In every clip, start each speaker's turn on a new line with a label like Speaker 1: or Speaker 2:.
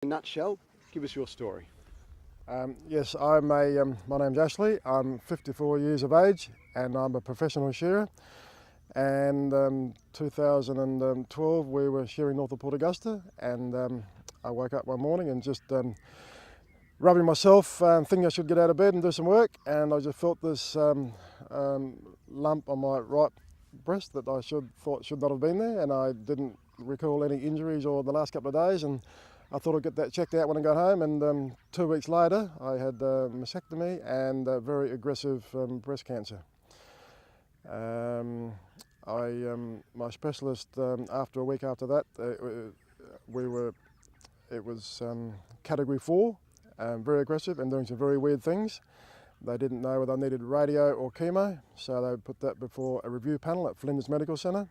Speaker 1: In a nutshell, give us your story.
Speaker 2: Yes, my name's Ashley. I'm 54 years of age and I'm a professional shearer. And 2012 we were shearing north of Port Augusta, and I woke up one morning and just rubbing myself, thinking I should get out of bed and do some work, and I just felt this lump on my right breast that I should not have been there, and I didn't recall any injuries or the last couple of days, and I thought I'd get that checked out when I got home, and 2 weeks later I had mastectomy and very aggressive breast cancer. My specialist, after a week after that, it was category 4, very aggressive and doing some very weird things. They didn't know whether I needed radio or chemo, so they put that before a review panel at Flinders Medical Centre.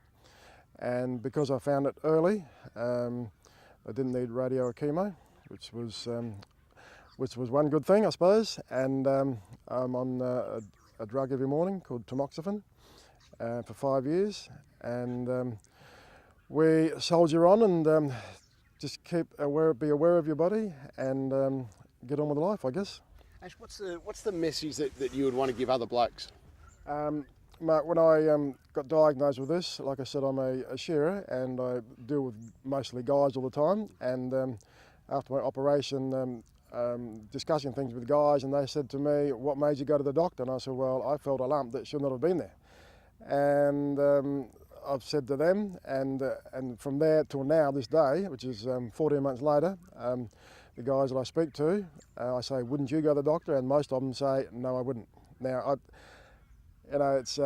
Speaker 2: And because I found it early, I didn't need radio or chemo, which was one good thing, I suppose. And I'm on a drug every morning called tamoxifen for 5 years, and we soldier on and just be aware of your body and get on with life, I guess.
Speaker 1: Ash, what's the message that you would want to give other blokes?
Speaker 2: Mate, when I got diagnosed with this, like I said, I'm a shearer and I deal with mostly guys all the time. And after my operation, discussing things with guys, and they said to me, "What made you go to the doctor?" And I said, "Well, I felt a lump that should not have been there." And I've said to them, and from there till now, this day, which is 14 months later, the guys that I speak to, I say, "Wouldn't you go to the doctor?" And most of them say, "No, I wouldn't." Now, it's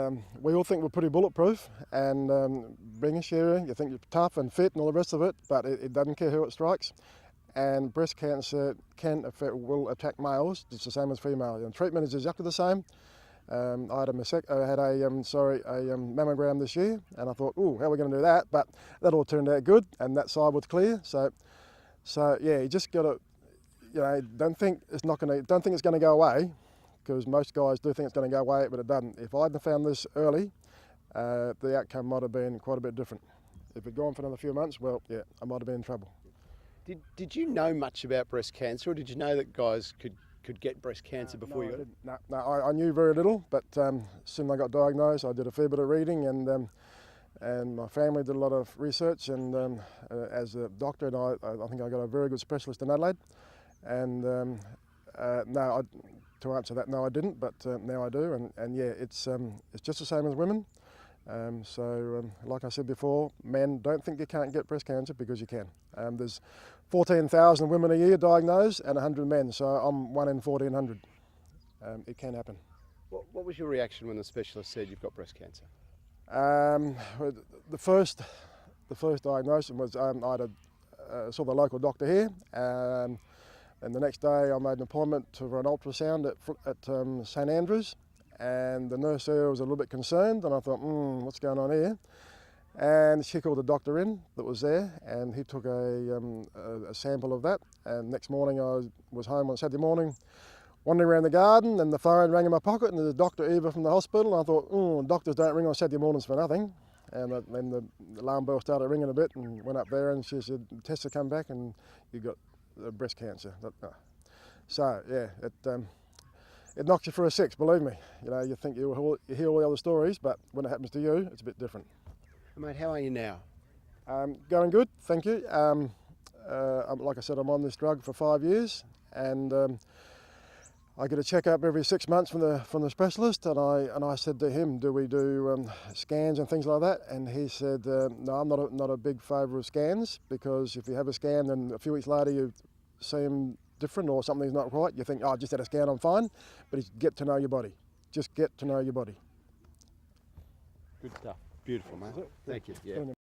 Speaker 2: we all think we're pretty bulletproof, and being a shearer, you think you're tough and fit and all the rest of it, but it doesn't care who it strikes. And breast cancer will attack males just the same as females, and treatment is exactly the same. I had a mammogram this year, and I thought, "Oh, how are we going to do that?" But that all turned out good, and that side was clear. So yeah, you just got to, don't think it's going to go away, because most guys do think it's going to go away, but it doesn't. If I hadn't found this early, the outcome might have been quite a bit different. If it'd gone for another few months, well, yeah, I might have been in trouble.
Speaker 1: Did you know much about breast cancer, or did you know that guys could get breast cancer before you got it?
Speaker 2: No, I knew very little, but soon I got diagnosed, I did a fair bit of reading, and my family did a lot of research, and as a doctor, and I think I got a very good specialist in Adelaide. And to answer that, no, I didn't, but now I do, and yeah, it's just the same as women. Like I said before, men, don't think you can't get breast cancer, because you can. There's 14,000 women a year diagnosed and 100 men, so I'm 1 in 1,400. It can happen.
Speaker 1: What was your reaction when the specialist said you've got breast cancer?
Speaker 2: The first diagnosis was I saw the local doctor here, and the next day I made an appointment for an ultrasound at St Andrews, and the nurse there was a little bit concerned, and I thought, what's going on here? And she called the doctor in that was there, and he took a sample of that. And next morning I was home on Saturday morning, wandering around the garden, and the phone rang in my pocket, and there's Dr. Eva from the hospital. And I thought, doctors don't ring on Saturday mornings for nothing. And then the alarm bell started ringing a bit, and went up there, and she said, "Tests have come back, and you've got breast cancer." So yeah, it knocks you for a six, believe me. You think you hear all the other stories, but when it happens to you, it's a bit different.
Speaker 1: Mate, how are you now?
Speaker 2: Going good, thank you. Like I said, I'm on this drug for 5 years, and I get a checkup every 6 months from the specialist, and I said to him, "Do we do scans and things like that?" And he said, "No, I'm not a big favour of scans, because if you have a scan, then a few weeks later you seem different or something's not right. You think, I just had a scan, I'm fine." But it's get to know your body. Just get to know your body.
Speaker 1: Good stuff. Beautiful, mate. Thank you. Yeah.